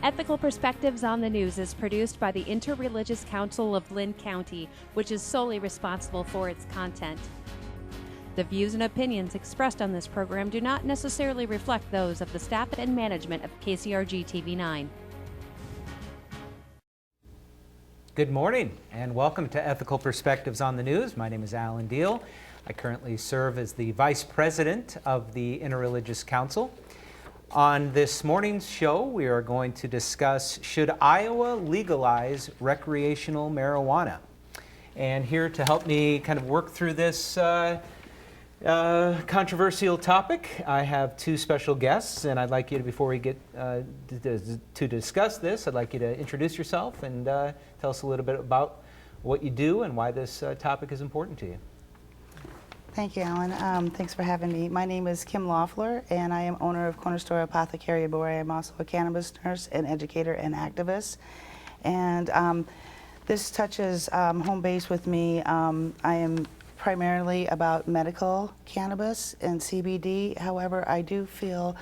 Ethical Perspectives on the News is produced by the Interreligious Council of LInn County, which is solely responsible for its content. The views and opinions expressed on this program do not necessarily reflect those of the staff and management of KCRG TV9. Good morning and welcome to Ethical Perspectives on the News. My name is Diehl. I currently serve as the Vice President of the Interreligious Council. On this morning's show, we are going to discuss, should Iowa legalize recreational marijuana? And here to help me kind of work through this controversial topic, I have two special guests, and I'd like you to, before we get to discuss this, I'd like you to introduce yourself and tell us a little bit about what you do and why this topic is important to you. Thank you, Alan. Thanks for having me. My name is Kim Loeffler, and I am owner of Corner Store Apothecary, where I am also a cannabis nurse, an educator, and activist. And this touches home base with me. I am primarily about medical cannabis and CBD. However, I do feel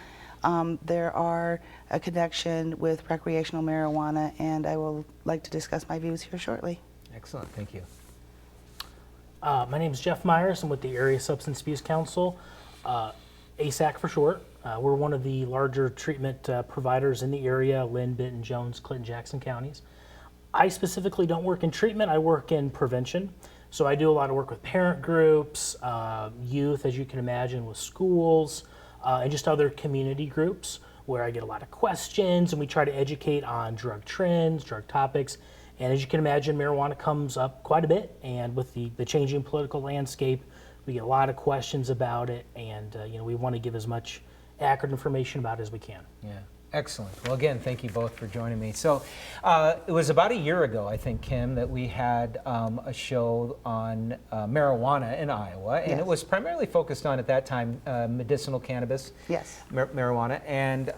there are a connection with recreational marijuana, and I will like to discuss my views here shortly. Excellent, thank you. My name is Jeff Meyers. I'm with the Area Substance Abuse Council, ASAC for short. We're one of the larger treatment providers in the area, LInn, Benton, Jones, Clinton, Jackson counties. I specifically don't work in treatment, I work in prevention. So I do a lot of work with parent groups, youth, as you can imagine, with schools, and just other community groups where I get a lot of questions and we try to educate on drug trends, drug topics. And as you can imagine, marijuana comes up quite a bit, and with the changing political landscape, we get a lot of questions about it, and we want to give as much accurate information about it as we can. Yeah. Excellent. Well, again, thank you both for joining me. So it was about a year ago, I think, Kim, that we had a show on marijuana in Iowa, and yes. It was primarily focused on, at that time, medicinal cannabis, yes, marijuana. And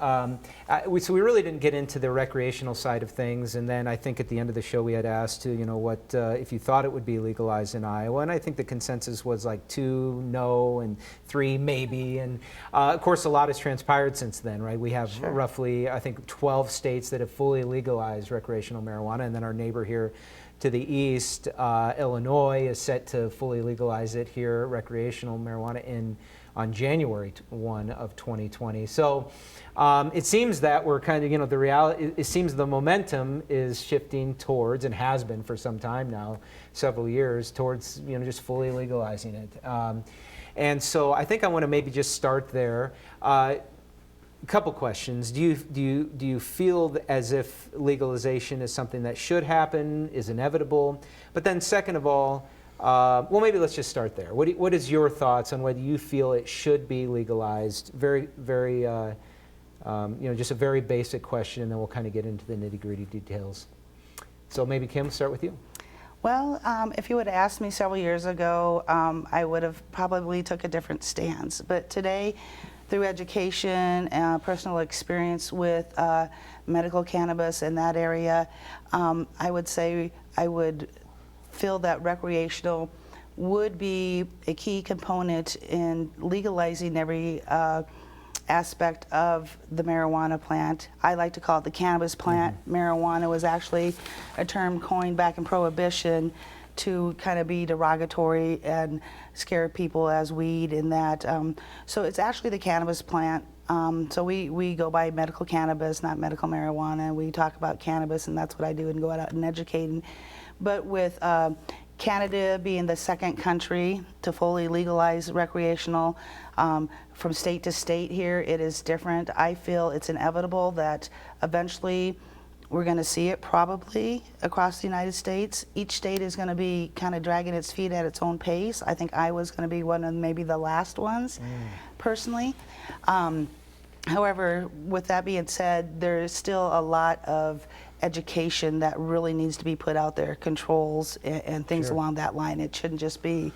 so we really didn't get into the recreational side of things. And then I think at the end of the show, we had asked, what if you thought it would be legalized in Iowa. And I think the consensus was like 2 no and 3 maybe. And of course, a lot has transpired since then, right? We have sure. roughly, I think, 12 states that have fully legalized recreational marijuana, and then our neighbor here to the east, Illinois, is set to fully legalize it here, recreational marijuana, on January 1 of 2020. So it seems that we're kind of, the reality, it seems the momentum is shifting towards, and has been for some time now, several years, towards, just fully legalizing it. And so I think I want to maybe just start there. Couple questions. Do you feel as if legalization is something that should happen, is inevitable? But then second of all, well, maybe let's just start there. What is your thoughts on whether you feel it should be legalized? Very, very, just a very basic question, and then we'll kind of get into the nitty-gritty details. So maybe Kim, start with you. Well, if you would have asked me several years ago, I would have probably took a different stance. But today, through education and personal experience with medical cannabis in that area, I would say I would feel that recreational would be a key component in legalizing every aspect of the marijuana plant. I like to call it the cannabis plant. Mm-hmm. Marijuana was actually a term coined back in Prohibition to kind of be derogatory and scare people as weed in that. So it's actually the cannabis plant. So we go by medical cannabis, not medical marijuana. We talk about cannabis, and that's what I do, and go out and educate. But with Canada being the second country to fully legalize recreational, from state to state here, it is different. I feel it's inevitable that eventually we're going to see it probably across the United States. Each state is going to be kind of dragging its feet at its own pace. I think Iowa's going to be one of maybe the last ones, personally. However, with that being said, there is still a lot of education that really needs to be put out there, controls and things sure. along that line. It shouldn't just be,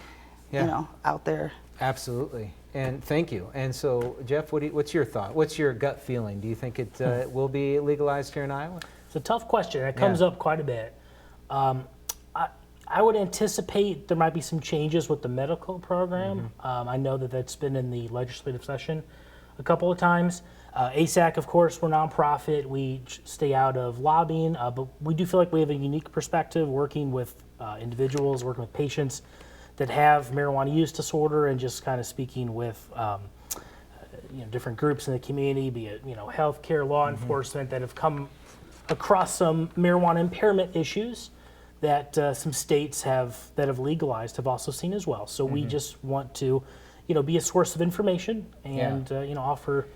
out there. Absolutely. And thank you. And so, Jeff, what's your thought? What's your gut feeling? Do you think it will be legalized here in Iowa? It's a tough question. It comes up quite a bit. I would anticipate there might be some changes with the medical program. Mm-hmm. I know that that's been in the legislative session a couple of times. ASAC, of course, we're nonprofit. We stay out of lobbying, but we do feel like we have a unique perspective working with individuals, working with patients that have marijuana use disorder, and just kind of speaking with different groups in the community, be it healthcare, law enforcement, that have come across some marijuana impairment issues that some states that have legalized have also seen as well. So we just want to be a source of information and offer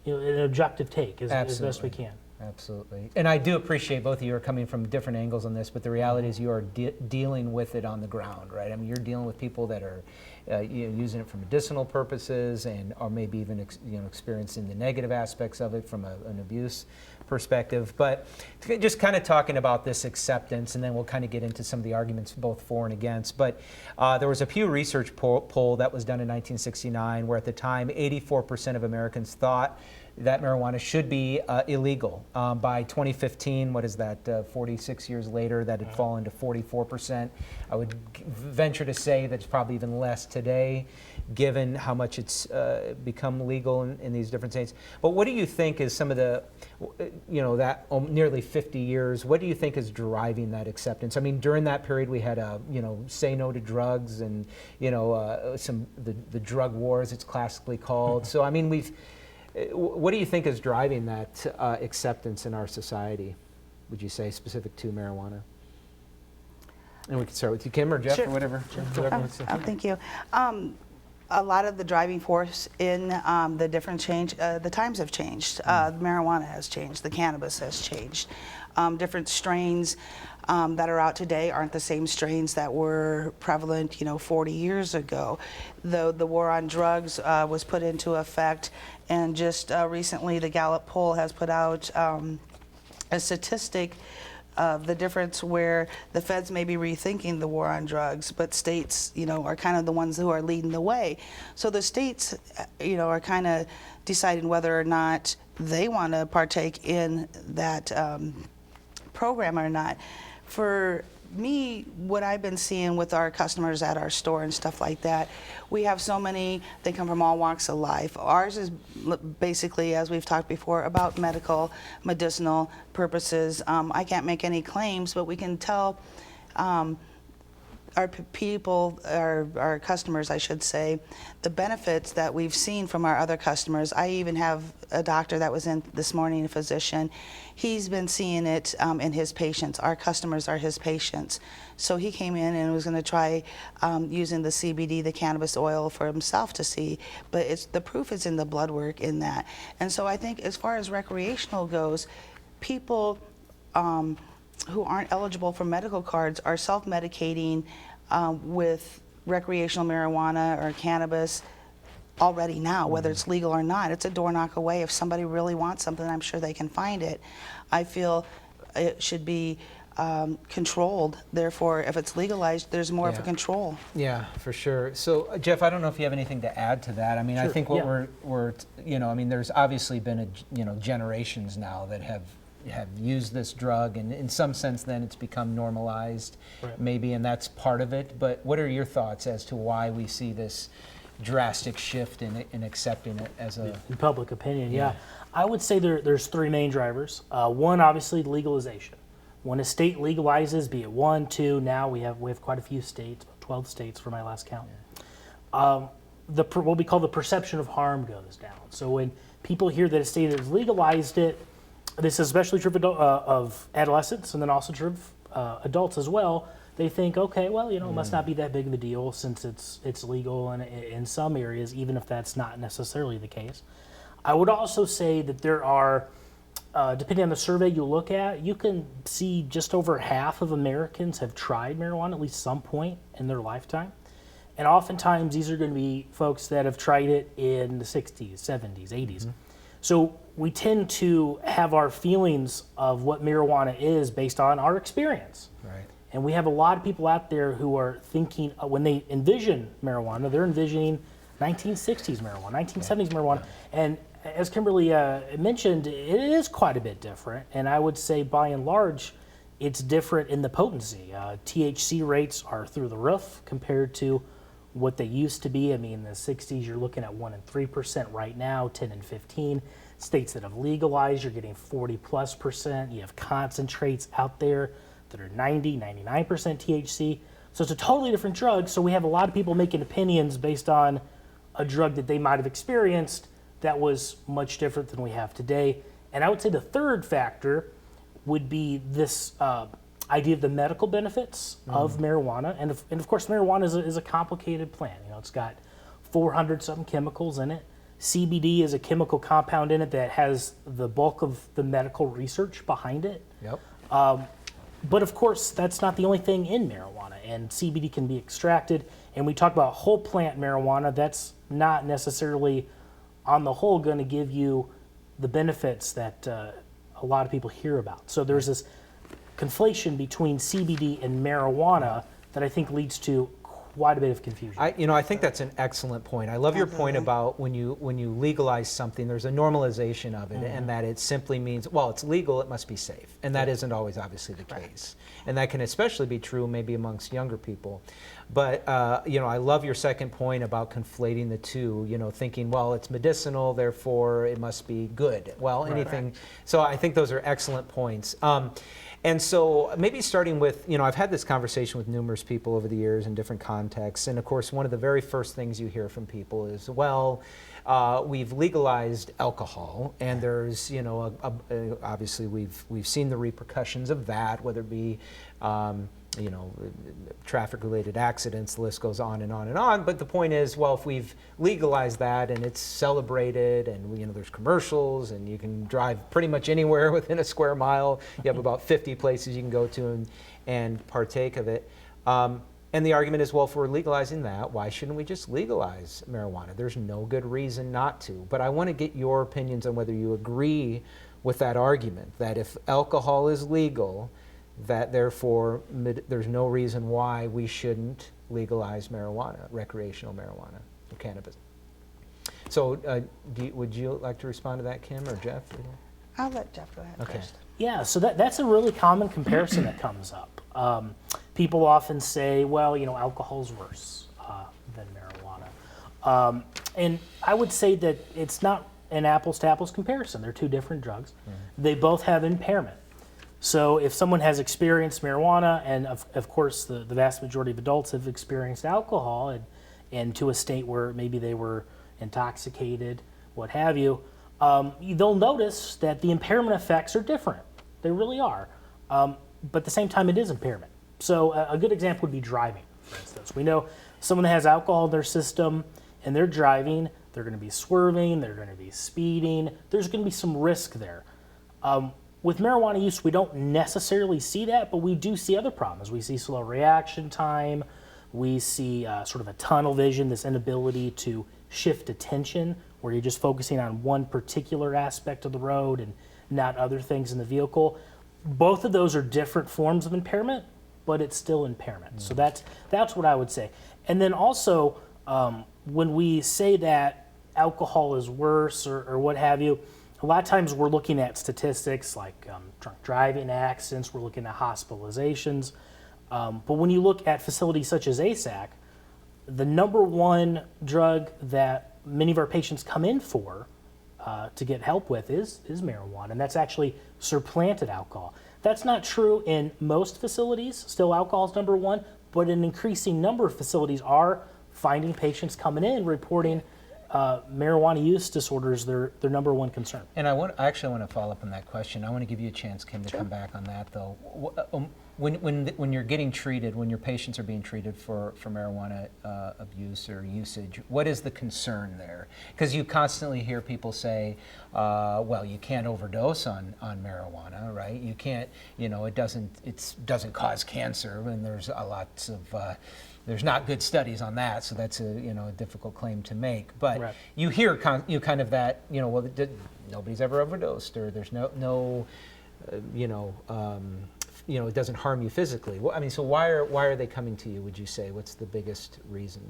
an objective take as best we can. Absolutely. And I do appreciate both of you are coming from different angles on this, but the reality is you are dealing with it on the ground, right? I mean, you're dealing with people that are using it for medicinal purposes or maybe even experiencing the negative aspects of it from an abuse perspective. But just kind of talking about this acceptance, and then we'll kind of get into some of the arguments both for and against. But there was a Pew Research poll that was done in 1969 where at the time 84% of Americans thought that marijuana should be illegal. By 2015, what is that, 46 years later, that had fallen to 44%. I would venture to say that's probably even less today, given how much it's become legal in these different states. But what do you think is some of the, that nearly 50 years, what do you think is driving that acceptance? I mean, during that period, we had say no to drugs and, the drug wars, it's classically called. So, I mean, what do you think is driving that acceptance in our society, would you say, specific to marijuana? And we can start with you, Kim, or Jeff, Sure. or whatever. Thank you. A lot of the driving force in the different change, the times have changed. Marijuana has changed. The cannabis has changed. Different strains that are out today aren't the same strains that were prevalent, 40 year ago. The war on drugs was put into effect, and just recently the Gallup poll has put out a statistic of the difference where the feds may be rethinking the war on drugs, but states, are kind of the ones who are leading the way. So the states, are kind of deciding whether or not they want to partake in that program or not. For me, what I've been seeing with our customers at our store and stuff like that, we have so many, they come from all walks of life. Ours is basically, as we've talked before, about medicinal purposes. I can't make any claims, but we can tell our people, our customers, I should say, the benefits that we've seen from our other customers. I even have a doctor that was in this morning, a physician. He's been seeing it in his patients. Our customers are his patients. So he came in and was going to try using the CBD, the cannabis oil, for himself to see. But the proof is in the blood work in that. And so I think as far as recreational goes, people who aren't eligible for medical cards are self-medicating with recreational marijuana or cannabis already now, whether it's legal or not. It's a door knock away. If somebody really wants something, I'm sure they can find it. I feel it should be controlled. Therefore, if it's legalized, there's more of a control. Yeah, for sure. So, Jeff, I don't know if you have anything to add to that. I mean, sure. I think what we're there's obviously been generations now that have used this drug, and in some sense then it's become normalized, maybe, and that's part of it. But what are your thoughts as to why we see this drastic shift in accepting it as a... In public opinion, yeah. I would say there's three main drivers. One, obviously, legalization. When a state legalizes, be it 1, 2, now we have quite a few states, 12 states for my last count. What we call the perception of harm goes down. So when people hear that a state has legalized it, this is especially true of adolescents, and then also true of adults as well. They think, okay, well, it must not be that big of a deal since it's legal in some areas, even if that's not necessarily the case. I would also say that there are, depending on the survey you look at, you can see just over half of Americans have tried marijuana at least some point in their lifetime. And oftentimes these are going to be folks that have tried it in the 60s, 70s, 80s. So we tend to have our feelings of what marijuana is based on our experience. Right. And we have a lot of people out there who are thinking, when they envision marijuana, they're envisioning 1960s marijuana, 1970s marijuana. And as Kimberly mentioned, it is quite a bit different. And I would say by and large, it's different in the potency. THC rates are through the roof compared to what they used to be. I mean, in the 60s, you're looking at 1 and 3% right now, 10 and 15. states that have legalized, you're getting 40+%. You have concentrates out there that are 90, 99% THC. So it's a totally different drug. So we have a lot of people making opinions based on a drug that they might have experienced that was much different than we have today. And I would say the third factor would be this idea of the medical benefits of marijuana. And of course, marijuana is a complicated plant. You know, it's got 400-something chemicals in it. CBD is a chemical compound in it that has the bulk of the medical research behind it. Yep. But of course, that's not the only thing in marijuana, and CBD can be extracted. And we talk about whole plant marijuana, that's not necessarily, on the whole, going to give you the benefits that a lot of people hear about. So there's this conflation between CBD and marijuana that I think leads to quite a bit of confusion. I think that's an excellent point. I love your point about when you legalize something, there's a normalization of it, and that it simply means, well, it's legal, it must be safe, and that isn't always obviously the case. And that can especially be true maybe amongst younger people. But I love your second point about conflating the two. Thinking, well, it's medicinal, therefore it must be good. Well, anything. So I think those are excellent points. And so maybe starting with, I've had this conversation with numerous people over the years in different contexts. And of course, one of the very first things you hear from people is, well, we've legalized alcohol, and there's, obviously we've seen the repercussions of that, whether it be, traffic-related accidents, the list goes on and on and on. But the point is, well, if we've legalized that and it's celebrated, and there's commercials, and you can drive pretty much anywhere within a square mile, you have about 50 places you can go to and partake of it. And the argument is, well, if we're legalizing that, why shouldn't we just legalize marijuana? There's no good reason not to. But I want to get your opinions on whether you agree with that argument, that if alcohol is legal, that therefore there's no reason why we shouldn't legalize marijuana, recreational marijuana, or cannabis. So would you like to respond to that, Kim or Jeff? I'll let Jeff go ahead first. Yeah, so that's a really common comparison that comes up. People often say, well, alcohol's worse than marijuana. And I would say that it's not an apples to apples comparison. They're two different drugs. They both have impairment. So if someone has experienced marijuana, and of course the vast majority of adults have experienced alcohol, and to a state where maybe they were intoxicated, what have you, they'll notice that the impairment effects are different. They really are. But at the same time, it is impairment. So a good example would be driving, for instance. We know someone that has alcohol in their system and they're driving, they're going to be swerving, they're going to be speeding, there's going to be some risk there. With marijuana use, we don't necessarily see that, but we do see other problems. We see slow reaction time, we see sort of a tunnel vision, this inability to shift attention, where you're just focusing on one particular aspect of the road and not other things in the vehicle. Both of those are different forms of impairment, but it's still impairment. So that's what I would say. And then also, when we say that alcohol is worse or what have you, a lot of times we're looking at statistics like drunk driving accidents, we're looking at hospitalizations. But when you look at facilities such as ASAC, the number one drug that many of our patients come in for to get help with is marijuana, and that's actually supplanted alcohol. That's not true in most facilities. Still, alcohol is number one, but an increasing number of facilities are finding patients coming in reporting marijuana use disorders their number one concern. And I actually want to follow up on that question. I want to give you a chance, Kim, to come back on that, though. When you're getting treated, when your patients are being treated for marijuana abuse or usage, what is the concern there? Because you constantly hear people say, well, you can't overdose on marijuana, right? You can't, it doesn't cause cancer, and there's lots of there's not good studies on that, so that's a difficult claim to make. But you hear kind of that, well, nobody's ever overdosed, or there's no it doesn't harm you physically. Well, I mean, so why are they coming to you, would you say? What's the biggest reason?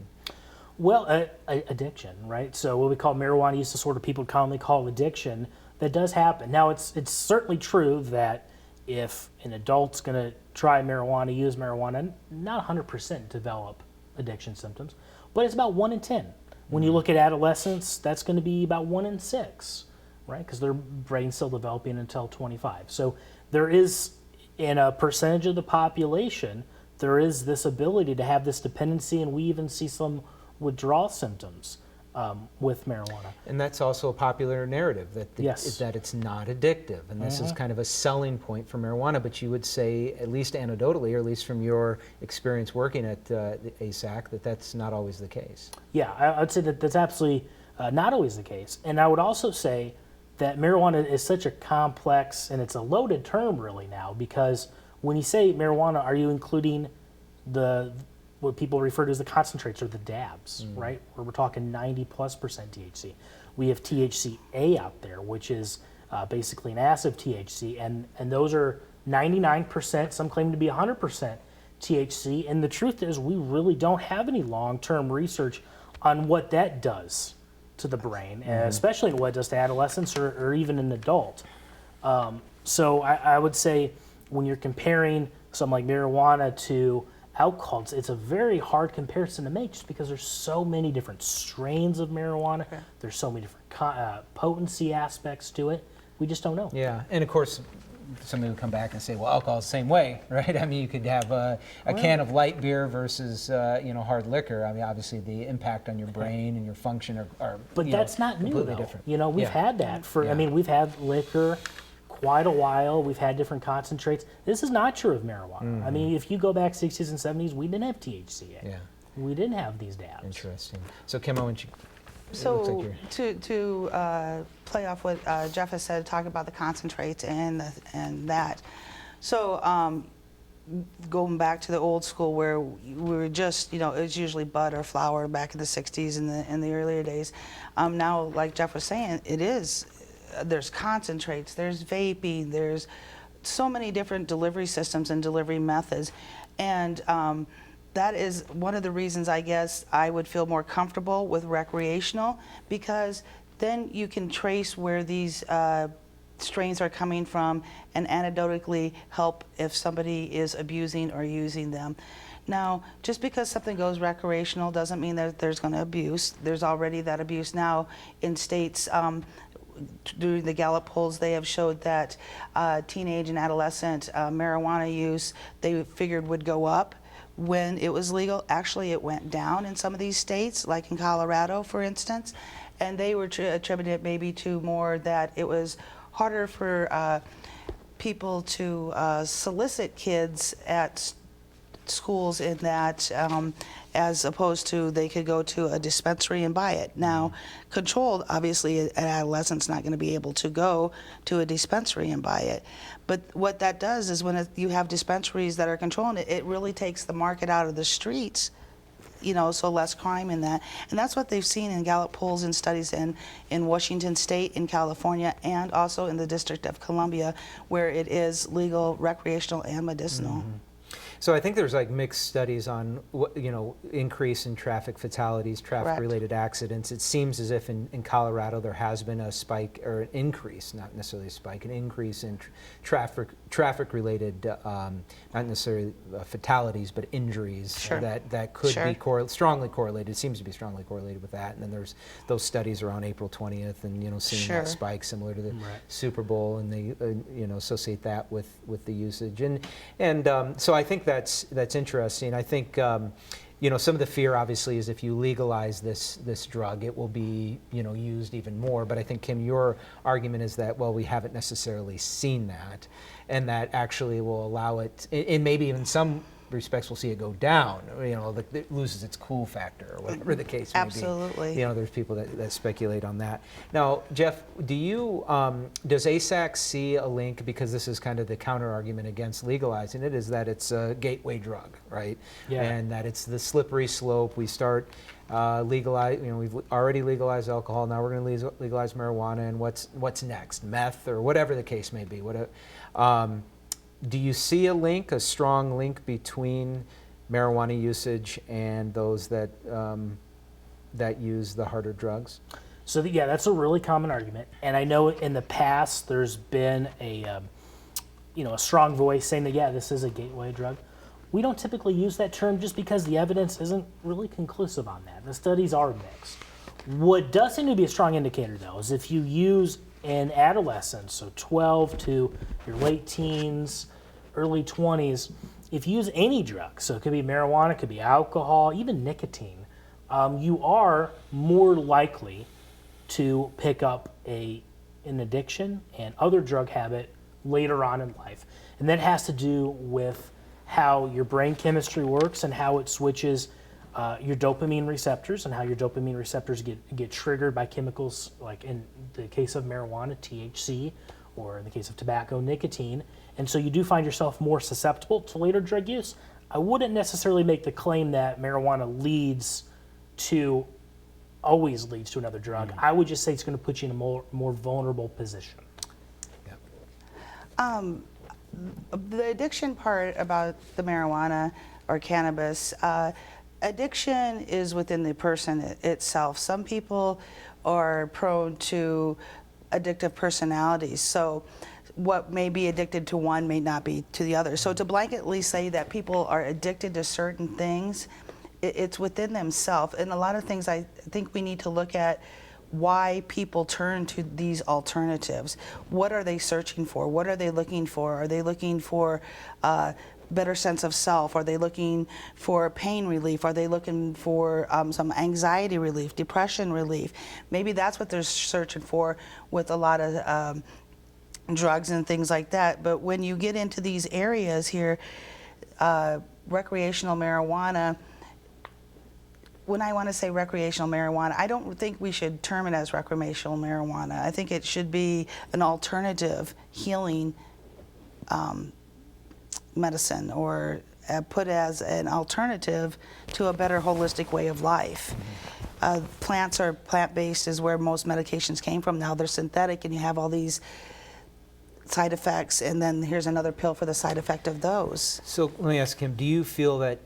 Well, addiction, right? So what we call marijuana use disorder, people commonly call addiction, that does happen. Now, it's certainly true that if an adult's going to try marijuana, use marijuana, not 100% develop addiction symptoms, but it's about 1 in 10. When you look at adolescents, that's going to be about 1 in 6. right? Because their brain's still developing until 25. So there is, in a percentage of the population, there is this ability to have this dependency, and we even see some withdrawal symptoms with marijuana. And that's also a popular narrative, that Yes. that it's not addictive. And this is kind of a selling point for marijuana, but you would say, at least anecdotally, or at least from your experience working at the ASAC, that that's not always the case. Yeah, I'd say that that's absolutely not always the case. And I would also say that marijuana is such a complex, and it's a loaded term really now, because when you say marijuana, are you including what people refer to as the concentrates or the dabs, right? Where we're talking 90+% THC. We have THCA out there, which is basically an acid THC, and those are 99%, some claim to be 100% THC, and the truth is we really don't have any long-term research on what that does to the brain, and especially what it does to adolescents or even an adult. So I would say when you're comparing something like marijuana to alcohol, it's a very hard comparison to make, just because there's so many different strains of marijuana. Okay. There's so many different potency aspects to it. We just don't know. Yeah, and of course, somebody would come back and say, well, alcohol is the same way, right? I mean, you could have a can of light beer versus hard liquor. I mean, obviously the impact on your brain and your function are but that's not new, though. Different. You know, we've had that for. I mean, we've had liquor quite a while. We've had different concentrates. This is not true of marijuana. I mean, if you go back 60s and 70s, we didn't have THC yet. Yeah. We didn't have these dabs. Interesting. So, Kim, why don't you? So to play off what Jeff has said, talk about the concentrates and that. So going back to the old school where we were just, it was usually bud or flower back in the 60s and in the earlier days. Now, like Jeff was saying, there's concentrates, there's vaping, there's so many different delivery systems and delivery methods. And that is one of the reasons, I guess, I would feel more comfortable with recreational, because then you can trace where these strains are coming from and anecdotally help if somebody is abusing or using them. Now, just because something goes recreational doesn't mean that there's going to abuse. There's already that abuse now in states. During the Gallup polls, they have showed that teenage and adolescent marijuana use, they figured would go up when it was legal. Actually, it went down in some of these states, like in Colorado, for instance, and they were attributing it maybe to more that it was harder for people to solicit kids at schools in that, as opposed to they could go to a dispensary and buy it. Now, controlled, obviously, an adolescent's not going to be able to go to a dispensary and buy it. But what that does is when you have dispensaries that are controlling it, it really takes the market out of the streets, so less crime in that. And that's what they've seen in Gallup polls and studies in Washington State, in California, and also in the District of Columbia, where it is legal, recreational, and medicinal. Mm-hmm. So I think there's like mixed studies on increase in traffic fatalities, traffic-related accidents. It seems as if in Colorado there has been a spike, or an increase, not necessarily a spike, an increase in traffic-related, not necessarily fatalities, but injuries. Sure. That could be strongly correlated. It seems to be strongly correlated with that. And then there's those studies around April 20th, and seeing that spike similar to the Super Bowl, and they associate that with the usage. And so I think that's interesting. I think some of the fear obviously is if you legalize this drug, it will be used even more. But I think, Kim, your argument is that, well, we haven't necessarily seen that, and that actually will allow it, and maybe even some respects we'll see it go down. It loses its cool factor, or whatever the case may be. Absolutely. There's people that speculate on that. Now, Jeff, does ASAC see a link, because this is kind of the counter argument against legalizing it, is that it's a gateway drug, right? Yeah. And that it's the slippery slope. We start legalize. We've already legalized alcohol. Now we're going to legalize marijuana, and what's next? Meth, or whatever the case may be. Do you see a strong link between marijuana usage and those that use the harder drugs? So that's a really common argument, and I know in the past there's been a strong voice saying that this is a gateway drug. We don't typically use that term just because the evidence isn't really conclusive on that. The studies are mixed. What does seem to be a strong indicator, though, is if you use in adolescence, so 12 to your late teens, early 20s, if you use any drug, so it could be marijuana, it could be alcohol, even nicotine, you are more likely to pick up an addiction and other drug habit later on in life. And that has to do with how your brain chemistry works and how it switches your dopamine receptors, and how your dopamine receptors get triggered by chemicals, like in the case of marijuana, THC, or in the case of tobacco, nicotine. And so you do find yourself more susceptible to later drug use. I wouldn't necessarily make the claim that marijuana always leads to another drug. I would just say it's going to put you in a more vulnerable position. The addiction part about the marijuana or cannabis, addiction is within the person itself. Some people are prone to addictive personalities, so what may be addicted to one may not be to the other. So to blanketly say that people are addicted to certain things, it's within themselves. And a lot of things I think we need to look at why people turn to these alternatives. What are they searching for? What are they looking for? Are they looking for better sense of self? Are they looking for pain relief? Are they looking for some anxiety relief, depression relief? Maybe that's what they're searching for with a lot of drugs and things like that. But when you get into these areas here, recreational marijuana, when I want to say recreational marijuana, I don't think we should term it as recreational marijuana. I think it should be an alternative healing medicine, or put as an alternative to a better holistic way of life. Plants are plant-based is where most medications came from. Now they're synthetic, and you have all these side effects, and then here's another pill for the side effect of those. So let me ask Kim, do you feel that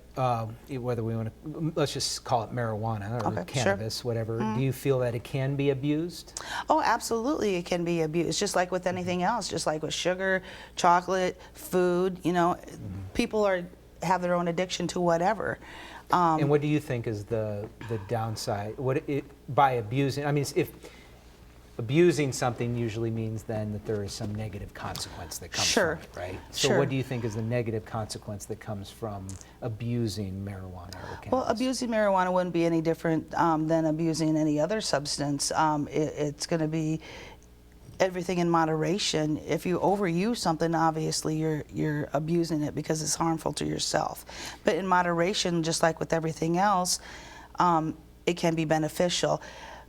whether we want to, let's just call it marijuana or cannabis, sure, whatever, do you feel that it can be abused? Oh, absolutely, it can be abused, just like with anything else, just like with sugar, chocolate, food, you know, people have their own addiction to whatever. And what do you think is the downside? By abusing, I mean, if abusing something usually means then that there is some negative consequence that comes from it, right? So what do you think is the negative consequence that comes from abusing marijuana or cannabis? Well, abusing marijuana wouldn't be any different than abusing any other substance. It's going to be everything in moderation. If you overuse something, obviously you're abusing it because it's harmful to yourself. But in moderation, just like with everything else, it can be beneficial.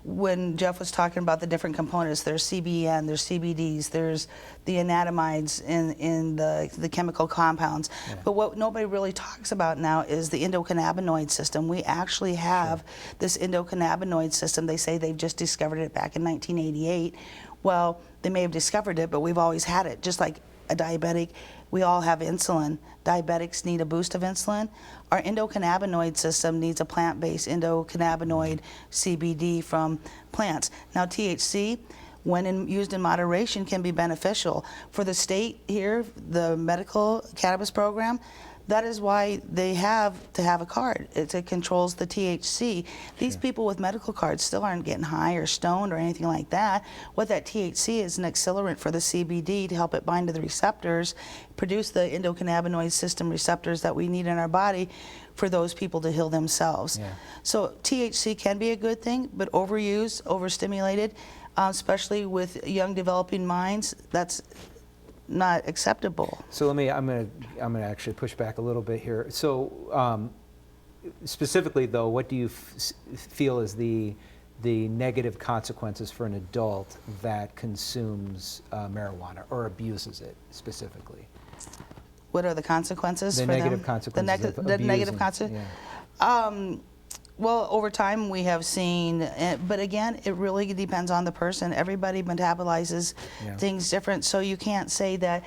When Jeff was talking about the different components, there's CBN, there's CBDs, there's the anandamides in the chemical compounds. Yeah. But what nobody really talks about now is the endocannabinoid system. We actually have this endocannabinoid system. They say they've just discovered it back in 1988. Well, they may have discovered it, but we've always had it. Just like a diabetic, we all have insulin. Diabetics need a boost of insulin. Our endocannabinoid system needs a plant-based endocannabinoid CBD from plants. Now THC, when used in moderation, can be beneficial. For the state here, the medical cannabis program, that is why they have to have a card. It controls the THC. These people with medical cards still aren't getting high or stoned or anything like that. What that THC is an accelerant for the CBD to help it bind to the receptors, produce the endocannabinoid system receptors that we need in our body for those people to heal themselves. Yeah. So THC can be a good thing, but overused, overstimulated, especially with young developing minds, that's not acceptable. So I'm gonna actually push back a little bit here. So specifically though, what do you feel is the negative consequences for an adult that consumes marijuana or abuses it specifically? What are the consequences for them? The negative consequences of abusing. The negative consequences? Yeah. Well, over time we have seen, but again, it really depends on the person. Everybody metabolizes things different, so you can't say that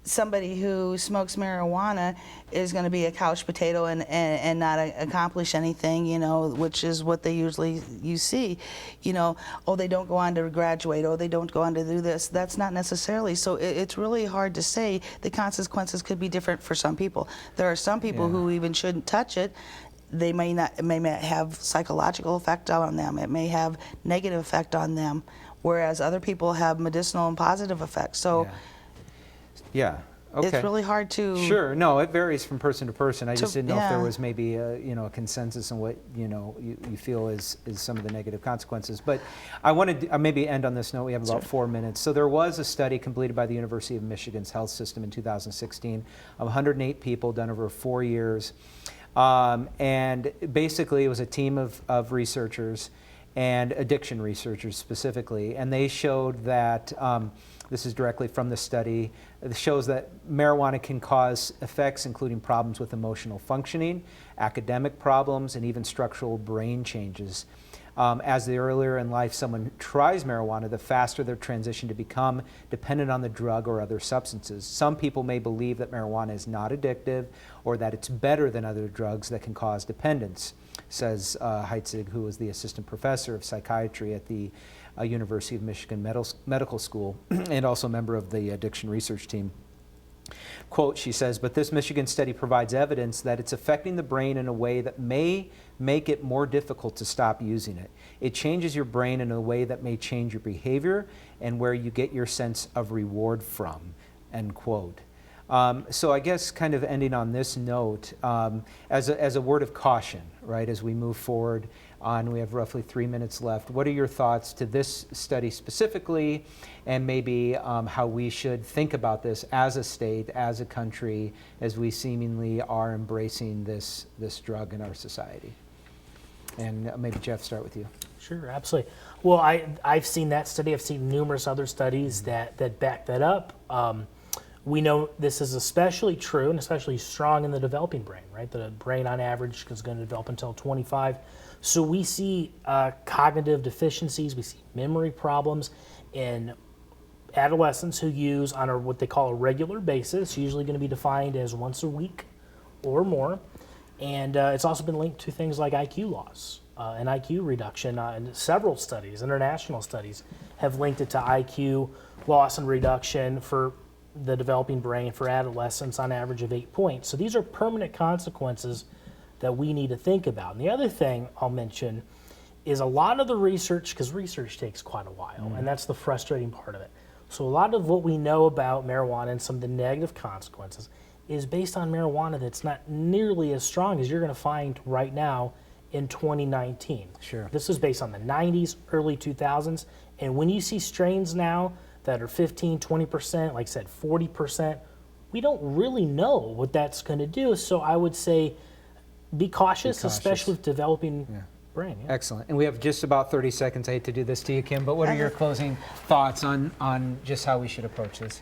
somebody who smokes marijuana is going to be a couch potato and not accomplish anything, you know, which is what they you see. You know, oh, they don't go on to graduate, oh, they don't go on to do this. That's not necessarily. So it's really hard to say. The consequences could be different for some people. There are some people who even shouldn't touch it. They may not, it may have psychological effect on them. It may have negative effect on them. whereas other people have medicinal and positive effects. So Yeah. Okay. it's really hard to... Sure. No, it varies from person to person. I just didn't know if there yeah. was maybe a consensus on what you feel is some of the negative consequences. But I wanted to maybe end on this note. We have about 4 minutes. So there was a study completed by the University of Michigan's health system in 2016 of 108 people done over 4 years. And basically it was a team of researchers and addiction researchers specifically. And they showed that, this is directly from the study, it shows that marijuana can cause effects including problems with emotional functioning, academic problems, and even structural brain changes. As the earlier in life someone tries marijuana, the faster their transition to become dependent on the drug or other substances. Some people may believe that marijuana is not addictive or that it's better than other drugs that can cause dependence, says Heitzig, who is the assistant professor of psychiatry at the University of Michigan Medical School and also a member of the addiction research team. Quote, she says, but this Michigan study provides evidence that it's affecting the brain in a way that may make it more difficult to stop using it. It changes your brain in a way that may change your behavior and where you get your sense of reward from, end quote. So I guess kind of ending on this note, as a word of caution, right, as we move forward on, we have roughly 3 minutes left. What are your thoughts to this study specifically, and maybe how we should think about this as a state, as a country, as we seemingly are embracing this drug in our society? And maybe Jeff, start with you. Sure, absolutely. Well, I've seen that study. I've seen numerous other studies that back that up. We know this is especially true and especially strong in the developing brain, right? The brain on average is going to develop until 25. So we see cognitive deficiencies, we see memory problems in adolescents who use on what they call a regular basis, usually going to be defined as once a week or more. And it's also been linked to things like IQ loss and IQ reduction. And several studies, international studies, have linked it to IQ loss and reduction for the developing brain for adolescents on average of 8 points. So these are permanent consequences that we need to think about. And the other thing I'll mention is a lot of the research, because research takes quite a while, and that's the frustrating part of it. So a lot of what we know about marijuana and some of the negative consequences is based on marijuana that's not nearly as strong as you're going to find right now in 2019. Sure. This is based on the 90s, early 2000s, and when you see strains now that are 15, 20%, like I said, 40%, we don't really know what that's going to do. So I would say be cautious, especially with developing brain. Yeah. Excellent. And we have just about 30 seconds. I hate to do this to you, Kim, but what are your closing thoughts on just how we should approach this?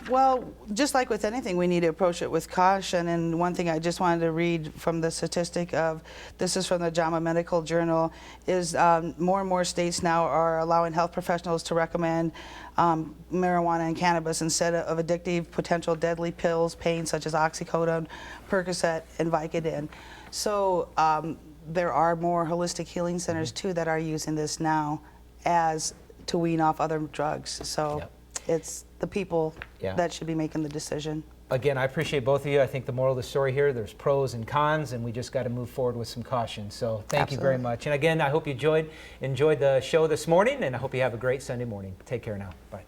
Well, just like with anything, we need to approach it with caution. And one thing I just wanted to read from the statistic of, this is from the JAMA Medical Journal, is more and more states now are allowing health professionals to recommend marijuana and cannabis instead of addictive, potential deadly pills, pain such as oxycodone, Percocet, and Vicodin. So there are more holistic healing centers too that are using this now as to wean off other drugs. So it's the people that should be making the decision. Again, I appreciate both of you. I think the moral of the story here, there's pros and cons, and we just got to move forward with some caution. So thank you very much. And again, I hope you enjoyed the show this morning, and I hope you have a great Sunday morning. Take care now. Bye.